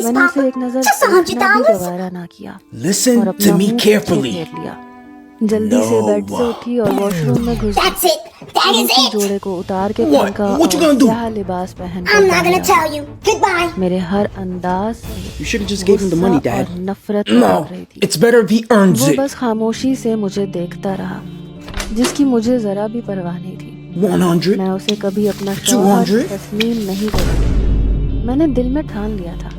मैंने उसे एक नजर Just देखना भी $100? गवारा ना किया Listen और अपना to me मुंह पीछे carefully. फेर लिया। जल्दी से बेड से उठी और वॉशरूम में घुस That's गई। it. That is उसी it. जोड़े को उतार के What? फेंका What you और gonna do? स्याह लिबास पहनकर I'm not बाहर gonna uh tell you. Goodbye. मेरे हर अंदाज से You should have just gave him the money, गुस्सा Dad. और नफरत टपक रही No, थी। it's better if he earns वो it. बस खामोशी से मुझे देखता रहा, जिसकी मुझे जरा भी परवाह नहीं थी। 100. मैं उसे कभी अपना शौहर 200. तस्लीम नहीं करूंगी। मैंने दिल में ठान लिया था।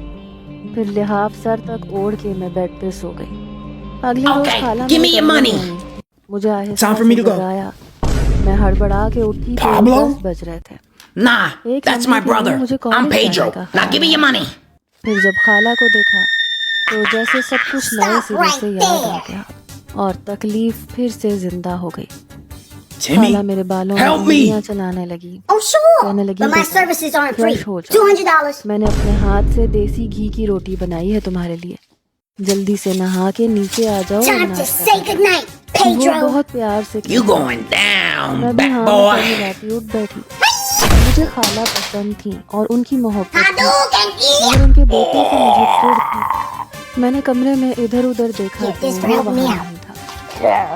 फिर लिहाफ सर तक ओढ़ के मैं बेड पे सो गई। अगले रोज Okay, खाला give मेरे me your कमरे money. में आई। मुझे आहिस्ता Time for से me to go. जगाया। मैं हड़बड़ा के उठी तो Pablo? 10 बज रहे थे। Nah, एक that's लम्हे my के लिए brother. मुझे I'm कॉलेज Pedro. जाने का Now give me your money. फिर जब खाला को देखा तो जैसे सब कुछ नए Stop सिरे से right याद आ there. गया और तकलीफ फिर से जिंदा हो गई। Timmy, खाला मेरे बालों में help me. उंगलियां चलाने लगी। Oh, sure. कहने लगी, But my "बेटा, services aren't free. फ्रेश हो जाओ। $200. मैंने अपने हाथ से देसी घी की रोटी बनाई है तुम्हारे लिए। जल्दी से नहा के नीचे आ जाओ और Time to नाश्ता say करो।" goodnight, वो Pedro. बहुत प्यार से You कहती। going down, मैं भी bad हाँ में सर boy. मिलाती उठ बैठी। मुझे खाला पसंद थी और उनकी मोहब्बत थी, Hadouken! मगर उनके बेटे से मुझे चिढ़ थी। मैंने कमरे में इधर उधर देखा Yeah, तो this वो help me वहाँ out. नहीं था।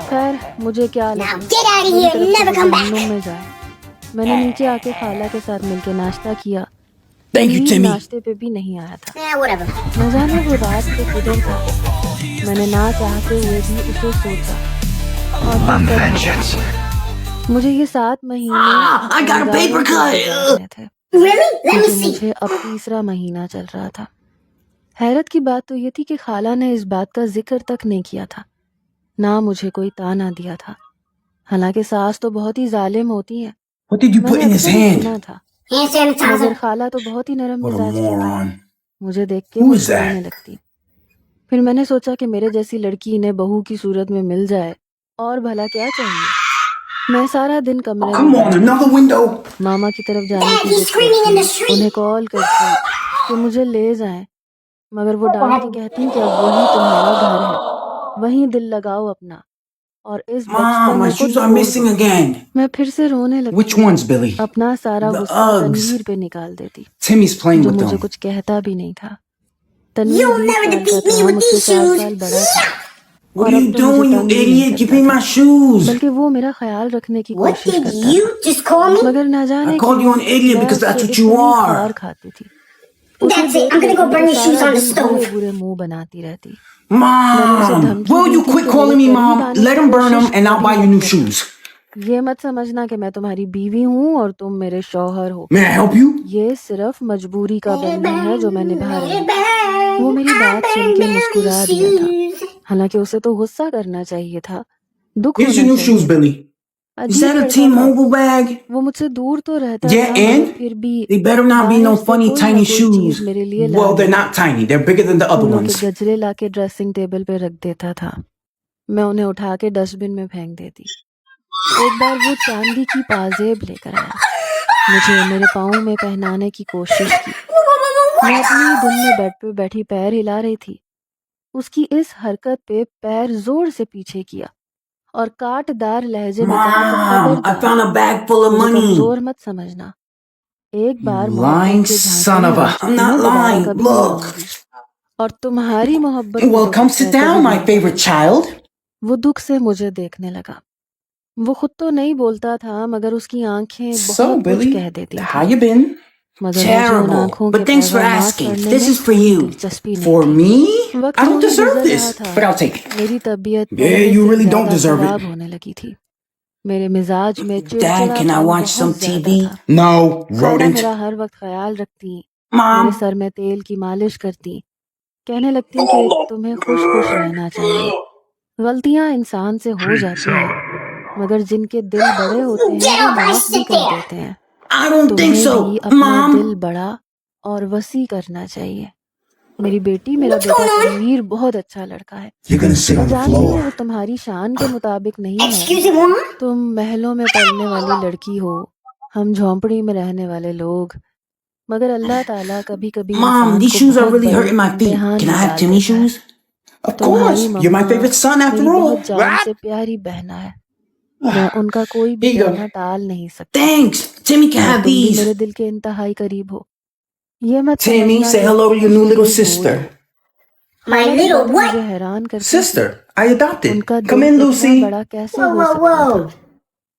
खैर मुझे क्या Now लगा, get out of मेरी here तरफ and से never come back. जहन्नुम में जाए। मैंने नीचे आके खाला के साथ मिलके नाश्ता किया। Thank you, Tanveer Timmy. नाश्ते पे भी नहीं आया था। Yeah, whatever. न जाने वो रात से किधर था। मैंने ना चाहते हुए भी उसे सोचा और फिर कर मुझे ये 7 महीने I got a अंगारों paper के cut. गुजारने थे, Really? Let me क्योंकि see. मुझे अब तीसरा महीना चल रहा था। हैरत की बात तो ये थी कि खाला ने इस बात का जिक्र तक नहीं किया था, ना मुझे कोई ताना दिया था। हालांकि सास तो बहुत ही जालिम होती है, What did you put मैंने in his अक्सर ही hand? सुना था। Hand मगर sanitizer. खाला तो बहुत ही नरम What a मिजाज की थी। moron. मुझे देख के Who is मुस्कुराने that? लगती। फिर मैंने सोचा कि मेरे जैसी लड़की इन्हें बहू की सूरत में मिल जाए और भला क्या चाहिए। मैं सारा दिन कमरे Come में on, another window. मामा की तरफ जाने Dad, की he's जिद screaming in the करती, street. उन्हें कॉल करती कि मुझे ले जाएं, मगर वो डांट के कहती कि अब वही तुम्हारा घर है, वहीं दिल लगाओ अपना और इस Mom, बचपन my को shoes are छोड़ missing दो। again. मैं फिर से रोने Which लगती, ones, Billy? अपना सारा The गुस्सा Uggs. तनवीर पे निकाल देती, Timmy's playing जो with मुझे them. कुछ कहता भी नहीं था। तनवीर You'll 20 never साल का defeat me था, with मुझसे these 4 shoes. साल बड़ा था What और are अब you तो मुझे doing, you तंग भी नहीं idiot? करता Give me था, my shoes. बल्कि वो मेरा ख्याल रखने की What कोशिश did करता you था। just call me? मगर ना जाने I called you an idiot मैं because that's उससे what you इतनी are. खार खाती थी। उसे That's it. देख I'm gonna go लेती burn तो your shoes सारा on the दिन stove. बुरे बुरे मुंह बनाती रहती। Mom, धमकी will दी you थी quit कि calling मेरे me करीब mom? आने Let की him burn them कोशिश and I'll buy कभी you new मत shoes. ये मत समझना कि मैं तुम्हारी बीवी हूँ और तुम मेरे शौहर हो। May I help you? ये सिर्फ मजबूरी का बंधन है जो मैं निभा रही हूँ। वो मेरी I बात सुन burn के Billy's मुस्कुरा दिया था। shoes. हालांकि उसे तो गुस्सा करना चाहिए था, दुख Here's होना your new shoes, चाहिए। Billy. Is अजीब that a लड़का था। T-Mobile bag? वो मुझसे दूर तो रहता Yeah, था, मगर and फिर भी they better not be no बाहर से funny कोई tiny ना कोई shoes. चीज मेरे लिए ला Well, they're देता। not tiny. They're bigger than the other फूलों के ones. गजरे लाके ड्रेसिंग टेबल पे रख देता था, मैं उन्हें उठा के डस्टबिन में फेंक देती। एक बार वो चांदी की पाजेब लेकर आया, मुझे मेरे पाँव में पहनाने की कोशिश की। मैं अपनी ही धुन में बेड पे बैठी पैर हिला रही थी। उसकी इस हरकत पे पैर जोर से पीछे किया और कांटदार लहजे में कहा कि Mom, I खबरदार, found a bag full of मुझे money. कमजोर मत समझना। एक बार You मोहब्बत lying के son झांसे में of a... आ I'm चुकी not हूँ, दोबारा lying. कभी नहीं Look. आऊंगी। और तुम्हारी मोहब्बत में Well, जो come कुछ sit है, down, कभी my नहीं favorite आऊंगी। child. वो दुख से मुझे देखने लगा। वो खुद तो नहीं बोलता था, मगर उसकी आंखें So, बहुत कुछ Billy, कह देती how थी। you been? मगर मुझे उन Terrible. आंखों But के thanks for पैगामात asking. पढ़ने This में is for कोई you. दिलचस्पी नहीं For थी। me? वक्त I don't यूं ही deserve गुजर this, रहा था। but I'll take it. मेरी तबीयत Yeah, पहले you से really don't ज्यादा deserve खराब it. होने लगी थी। मेरे मिजाज में Dad, can I चिड़चिड़ापन watch some बहुत ज्यादा TV? था। No, खाला rodent. मेरा हर वक्त ख्याल रखती, मेरे Mom. सर में तेल की मालिश करती, कहने लगती कि तुम्हें खुश खुश रहना चाहिए। गलतियां इंसान से हो जाती हैं, मगर जिनके दिल बड़े होते हैं Get वो up, I माफ भी sit कर there. देते हैं। I don't think तुम्हें so, भी अपना दिल Mom. बड़ा और वसी करना चाहिए। मेरी बेटी, मेरा What's बेटा going on? तनवीर बहुत अच्छा लड़का है। You're gonna sit मैं on the जानती हूँ वो floor. तुम्हारी शान के मुताबिक नहीं है। Excuse me, Mom? तुम महलों में पलने वाली लड़की हो, हम झोंपड़ी में रहने वाले लोग। मगर अल्लाह ताला कभी कभी Mom, इंसान these को shoes are बहुत really बड़े hurting my feet. इम्तिहान Can I में have डाल Timmy देता है। shoes? Of तुम्हारी course. You're my mamma favorite son after मेरी all. बहुत जान से प्यारी बहना है। मैं उनका कोई भी Here you go. कहना टाल नहीं सकती। Thanks. Timmy can मगर have तुम भी these. मेरे दिल के इंतहाई करीब हो। ये मत Timmy, समझना say कि hello to your new किसी little की sister. बोल है। My हालांकि little बातें what? मुझे हैरान करती थी, Sister, I adopted. उनका Come दिल in, इतना Lucy. बड़ा कैसे Whoa, हो whoa, सकता था। whoa.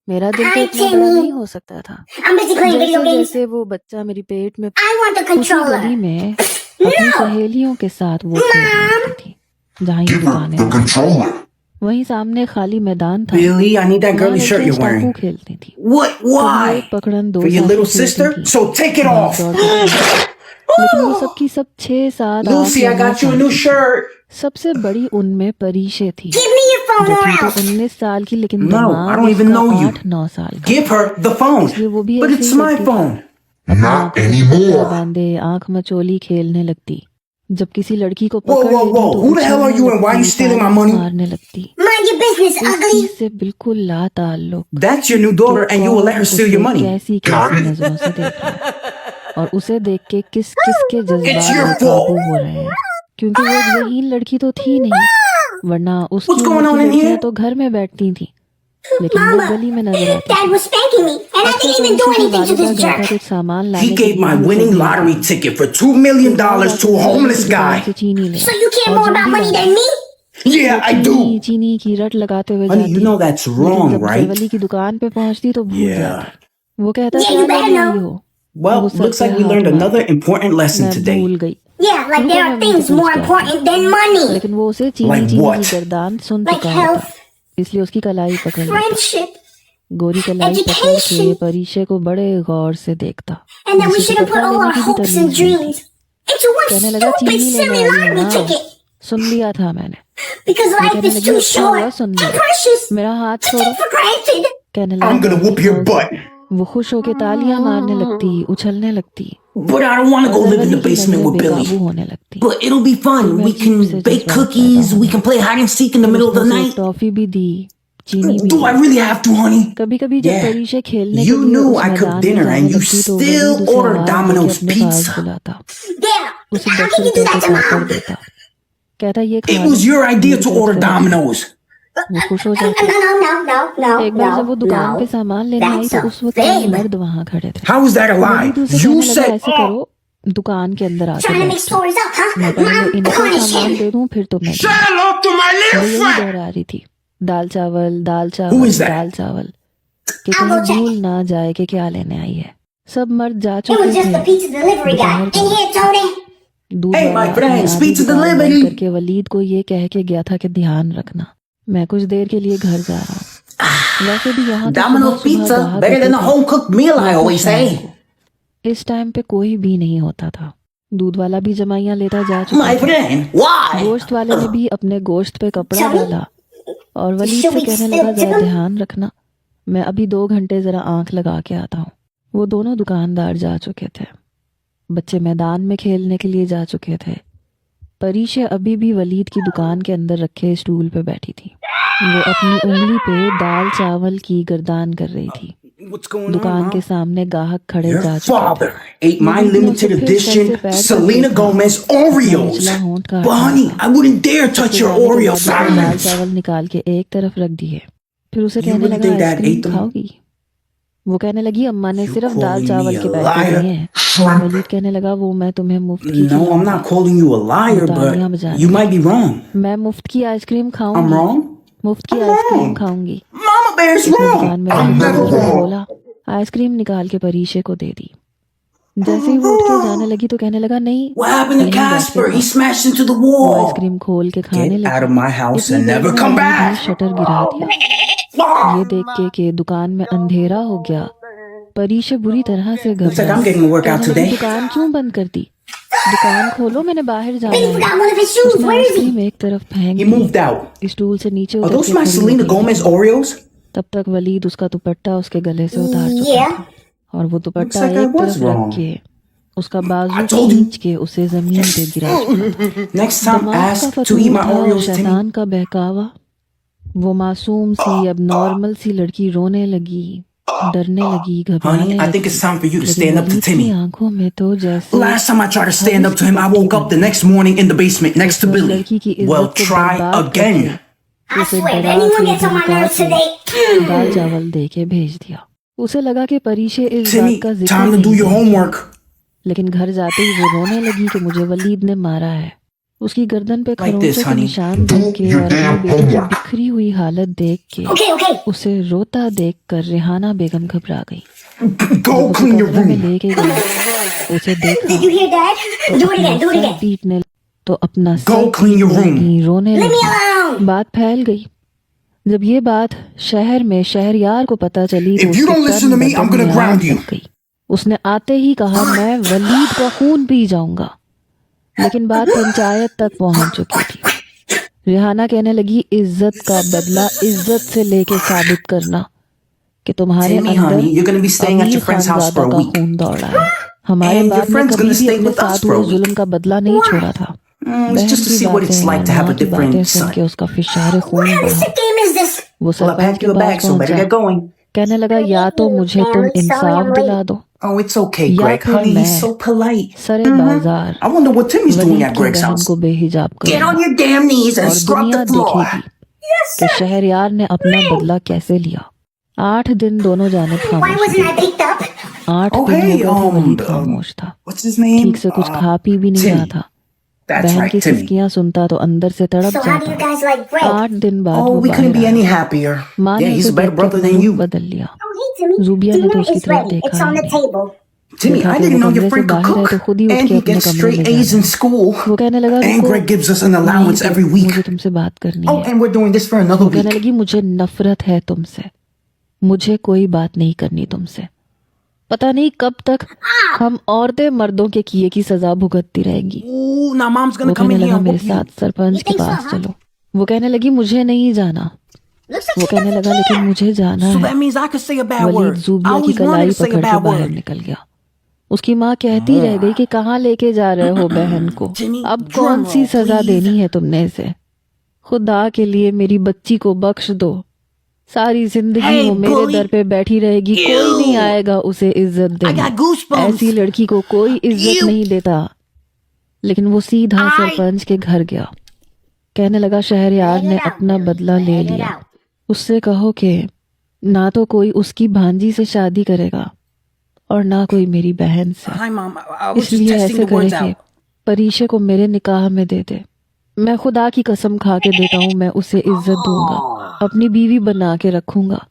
मेरा दिल तो Hi, इतना बड़ा नहीं Timmy. हो सकता था। I'm busy playing video जैसे games. जैसे वो बच्चा मेरी पेट में I want the उसी controller. गली में अपनी No. सहेलियों के साथ वो खेलने लगती थी, जहाँ ये दुकानें होती। वहीं सामने खाली मैदान था, Billy, I need that वहाँ girly shirt लड़कियां you're टापू wearing. खेलती थी। What? कभी Why? एक पकड़न दो For your साथी little खेलती sister? थी, So take it भाग off. दौड़ करती। लेकिन वो सब की सब 6, 7, 8 Lucy, या I 9 got you a साल new की थी। shirt. सबसे बड़ी उनमें परीशे थी, Give me your phone जो or थी तो else. 19 साल की, लेकिन No, I दिमाग don't even उसका know you. 8-9 साल का। Give her the phone. इसलिए वो भी But ऐसे it's ही my करती थी, phone. अपनी आंखों पे दुपट्टा बांधे आंख मचोली खेलने लगती। जब किसी लड़की को Whoa, पकड़ whoa, लेती whoa. तो Who the hell are उछलने you and why are you लगती, stealing my तालियां money? मारने लगती। Mind your business, इस ugly. चीज से बिल्कुल लाताल्लुक That's your new कि daughter and you will let कौन her steal your उसे money. कैसी कैसी नजरों से देख रहा है और उसे देख के किस किस के It's जज्बात your बेकाबू fault. हो रहे हैं, क्योंकि वो एक ज़हीन लड़की तो थी नहीं, वरना उसकी What's उम्र going की on in लड़कियां here? तो घर में बैठती थी, लेकिन वो Mama, गली में नजर आती Dad थी। was spanking me, and I अक्सर didn't even do परीशा की anything to वालिदा this गया था jerk. कुछ सामान He लाने के gave लिए my भी उसे winning भेज lottery दिया। ticket for $2 million फिर बाहर to जाके a चीनी homeless की दुकान से guy. चीनी ले So आया you care और more about जल्दी money लाया। than me? Yeah, वो I do. चीनी की रट लगाते हुए Honey, जाती, you know that's लेकिन wrong, जब right? सेवली की दुकान पे पहुंचती तो भूल Yeah. जाती। वो कहता Yeah, क्या you better लेने आई know. हो, Well, वो सर looks पे like we हाथ learned मारती। another important lesson मैं today. भूल गई। Yeah, like रुको there मैं are मुझे things कुछ more कहती important than money. लेकिन वो उसे चीनी Like चीनी what? की गर्दान सुन Like चुका होता, health, इसलिए उसकी कलाई पकड़ लेता। friendship, गोरी कलाई पकड़ के education, परीशे को बड़े गौर से देखता, and that we जिसे shouldn't put दुपट्टा all लेने our की भी hopes and तमीज नहीं थी। dreams into one कहने लगा stupid, चीनी लेने silly आई हो lottery ना, ticket. सुन लिया था मैंने। Because वो life कहने is लगी too अच्छा हुआ short सुन and लिया, precious मेरा हाथ to छोड़ो। take for granted. कहने लगा I'm gonna whoop your butt. वो खुश होके तालियां मारने लगती, उछलने लगती But I don't want to और go live in दरवाजे the की basement नजरें with बेकाबू Billy. होने लगती। But it'll be फिर fun. मैं We अजीब can से bake जज्बात पैदा cookies. होने We can play hide and seek in the फिर middle of उसने the उसे एक night. टॉफी भी दी, चीनी भी Do I the. really have to, honey? कभी कभी जब Yeah. परीशे खेलने के You लिए knew उस I cooked मैदान में dinner जाने and you लगती तो still वलीद उसे ordered आवाज देके Domino's अपने पास pizza. बुलाता, Dad, उसे how 10 can you do रुपए that के to पापड़ Mom? देता, कहता ये खा It ले, was your idea मेरी to तरफ order से रख। Domino's. वो खुश हो No, जाती। no, no, no, no, no, एक बार जब वो दुकान पे no. सामान लेने आई That's तो a उस वक्त 3 fib. मर्द वहां खड़े थे। How is that a lie? Waleed उसे You कहने लगा said. ऐसे करो, दुकान के अंदर आके Trying to make बैठो, stories up, huh? मैं पहले Mom, इनको punish सामान him. दे दूं फिर तुम्हें दूं। Hello to my वो little यही friend. दोहरा रही थी, दाल चावल दाल Who चावल is that? दाल चावल, कि I'll go कहीं check. भूल ना जाए कि क्या लेने आई है। सब मर्द जा It was चुके just the थे। pizza delivery guy. दोपहर का In here, Tony. दूध Hey, वाला my अपनी friends, आधी pizza दुकान बंद delivery. करके वलीद को ये कह के गया था कि ध्यान रखना, मैं कुछ देर के लिए घर जा रहा हूँ। वैसे भी यहाँ तो Domino's सुबह सुबह pizza, गाहक better than आते a थे, home cooked meal, I या फिर always शाम say. को। इस टाइम पे कोई भी नहीं होता था, दूध वाला भी जमाइयाँ लेता जा चुका My था। friend, why? गोश्त वाले ने भी अपने गोश्त पे कपड़ा Sorry? डाला और वलीद Should से we कहने still लगा जरा tip him? ध्यान रखना, मैं अभी 2 घंटे जरा आंख लगा के आता हूँ। वो दोनों दुकानदार जा चुके थे, बच्चे मैदान में खेलने के लिए जा चुके थे। परीशे अभी भी वलीद की दुकान के अंदर रखे स्टूल पे बैठी थी, वो अपनी उंगली पे दाल चावल की गर्दान कर रही थी। What's going on, दुकान के Mom? सामने गाहक खड़े Your जा चुके थे। father ate my वलीद ने उसे limited फिर सर से edition पैर तक Selena देखा, Gomez अपना Oreos. निचला होंठ काट But रहा honey, था। I wouldn't dare उसके touch your जाने के Oreo बाद उसने दाल silence. चावल निकाल के एक तरफ रख दिए, फिर उसे You कहने really लगा think Dad ice cream ate them? खाओगी? वो कहने लगी अम्मा ने You सिर्फ दाल calling चावल me के a पैकेट liar? दिए हैं। वलीद कहने लगा वो मैं तुम्हें मुफ्त की No, I'm खिलाऊंगा। not calling you a liar, तालियां but बजाने you might लगी, be wrong. मैं मुफ्त की आइसक्रीम I'm खाऊंगी, wrong? मुफ्त की I'm आइसक्रीम wrong. खाऊंगी। Mama Bear's उसने wrong. दुकान में I'm वाले never मैनेजर को wrong. बोला, आइसक्रीम निकाल के परीशे को दे दी। जैसे ही वो उठ के जाने लगी तो कहने लगा नहीं, What happened to यहीं बैठ के Casper? खा। He smashed into the वो wall. आइसक्रीम खोल के खाने Get out of लगी। my house इतनी and देर never में come वलीद ने back. शटर गिरा दिया। ये देख के दुकान में अंधेरा हो गया, परीशे बुरी तरह से Looks like घबराई। I'm getting a workout कहने लगी today. दुकान क्यों बंद कर दी, दुकान खोलो, मैंने बाहर जाना Then he है। forgot one of his shoes. उसने Where is he? आइसक्रीम एक तरफ फेंक He the, moved out. Stool से नीचे Are उतर those के my खड़ी Selena हो गई। Gomez Oreos? तब तक वलीद उसका दुपट्टा उसके गले से उतार चुका Yeah. था और वो दुपट्टा like I एक was तरफ रख wrong. के उसका बाजू I told you. खींच के उसे जमीन पे गिरा चुका था। Next time, दिमाग का ask to फतूर eat my था और Oreos, Timmy. शैतान का बहकावा। वो मासूम सी अब नॉर्मल सी लड़की रोने लगी, डरने लगी, घबराने Honey, I think लगी। it's time for you to लेकिन stand up to वलीद की Timmy. आंखों में तो जैसे Last time I tried to stand up to him, I woke up the next morning in the basement next to उस Billy. लड़की की Well, इज्जत को try बर्बाद again. करके I उसे swear, if डरा anyone के gets on my धमका nerves के today, दाल चावल दे के भेज दिया। उसे लगा कि परीशे इस Timmy, बात का जिक्र time to do नहीं your करेगी। homework. लेकिन घर जाते ही वो रोने लगी कि मुझे वलीद ने मारा है। उसकी गर्दन पे Like खरोंचों this, के honey. निशान देख के और अपने बेटे की बिखरी हुई हालत देख के Okay, okay. उसे रोता देखकर रेहाना बेगम घबरा गई। Go जब उसे clean your कमरे में room. लेके गई, उसे देखा Did you hear Dad? तो Do it अपना again, do it sir again. पीटने तो अपना Go सर clean your पीटने room. लगी, रोने Leave me लगी। alone. बात फैल गई। जब ये बात शहर में शहरयार को पता चली तो If you उसके don't listen to me, तन I'm बदन gonna में ground आग you. लग गई। उसने आते ही कहा मैं वलीद का खून पी जाऊंगा, लेकिन बात पंचायत तक पहुंच चुकी थी। रेहाना कहने लगी इज्जत का बदला इज्जत से लेके साबित करना कि तुम्हारे Timmy, अंदर honey, you're gonna be staying at अमीर your friend's house for Khanzada a का week. खून दौड़ा है। हमारे And your बाप ने friend's कभी gonna भी stay अपने with us साथ for a हुए week. जुल्म का बदला नहीं छोड़ा था। It's बहन just to की see what it's बातें like और to have माँ a की बातें different सुन son. के उसका फिशारे खून What kind of बहा। sick game is this? वो Well, I सरपंच packed के you a pass bag, so better पहुंचा, get going. कहने लगा या तो मुझे तुम Family, sorry इंसाफ I'm दिला late. दो Oh, it's okay, या Greg. फिर Honey, he's मैं so polite. सरे बाजार I wonder what Timmy's doing Waleed at की Greg's बहन house. को बेहिजाब Get on करूंगा your damn knees and और scrub दुनिया the floor. देखेगी कि शहरयार ने अपना बदला कैसे लिया। 8 दिन दोनों जाने Why खामोश wasn't I थे। picked up? 8 Oh, दिन हो hey, गए थे वलीद खामोश था, what's his name? ठीक से कुछ खा पी भी नहीं रहा Timmy. था। That's बहन right, की Timmy. सिसकियां सुनता तो अंदर से तड़प So how do you जाता। guys like Greg? 8 दिन बाद Oh, वो we couldn't बाहर be any आया। happier. माँ Yeah, ने he's उसे a better देख के brother अपना than रुख you. बदल लिया। Oh, hey, Timmy. ज़ूबिया ने तो Dinner उसकी is तरफ ready. देखा It's on ही the नहीं। table. Timmy, देखा I कि वो didn't know कमरे your से friend could बाहर है cook. तो खुद ही उठ And के he अपने gets कमरे straight में A's जाना in है। school. वो कहने लगा And रुको, Greg gives us an यहीं allowance पे every week. मुझे तुमसे बात करनी Oh, है। and we're doing this for another वो कहने week. लगी मुझे नफरत है तुमसे, मुझे कोई बात नहीं करनी तुमसे। पता नहीं कब तक हम औरतें मर्दों के किए की सजा भुगतती रहेंगी। Ooh, now mom's वो gonna come कहने in here लगा and मेरे whoop you. साथ सरपंच You के think so, पास huh? चलो। वो कहने लगी मुझे नहीं जाना। Looks like वो he कहने doesn't लगा लेकिन care. मुझे जाना So है। that means I could say a bad Waleed word. I ज़ूबिया की always wanted कलाई to say a पकड़ के bad बाहर word. निकल गया। उसकी माँ कहती रह गई कि कहाँ लेके जा रहे हो बहन को, Timmy, अब drum कौन सी roll, सजा please. देनी है तुमने इसे। खुदा के लिए मेरी बच्ची को बख्श दो, सारी जिंदगी Hey, वो मेरे bully. दर पे बैठी रहेगी, कोई नहीं Ew. आएगा उसे इज्जत I देने। got goosebumps. ऐसी लड़की को कोई इज्जत Ew. नहीं देता। लेकिन वो सीधा I- सरपंच के घर गया। कहने लगा शहरयार Hang ने it out, अपना Billy. बदला ले Hang it लिया। out. उससे कहो कि ना तो कोई उसकी भांजी से शादी करेगा और ना कोई मेरी बहन से। Hi, Mom. I was just इसलिए testing ऐसे the करे words कि out. परीशे को मेरे निकाह में दे दे। मैं खुदा की कसम खा के देता हूँ, मैं उसे इज्जत दूंगा, अपनी बीवी बना के रखूंगा।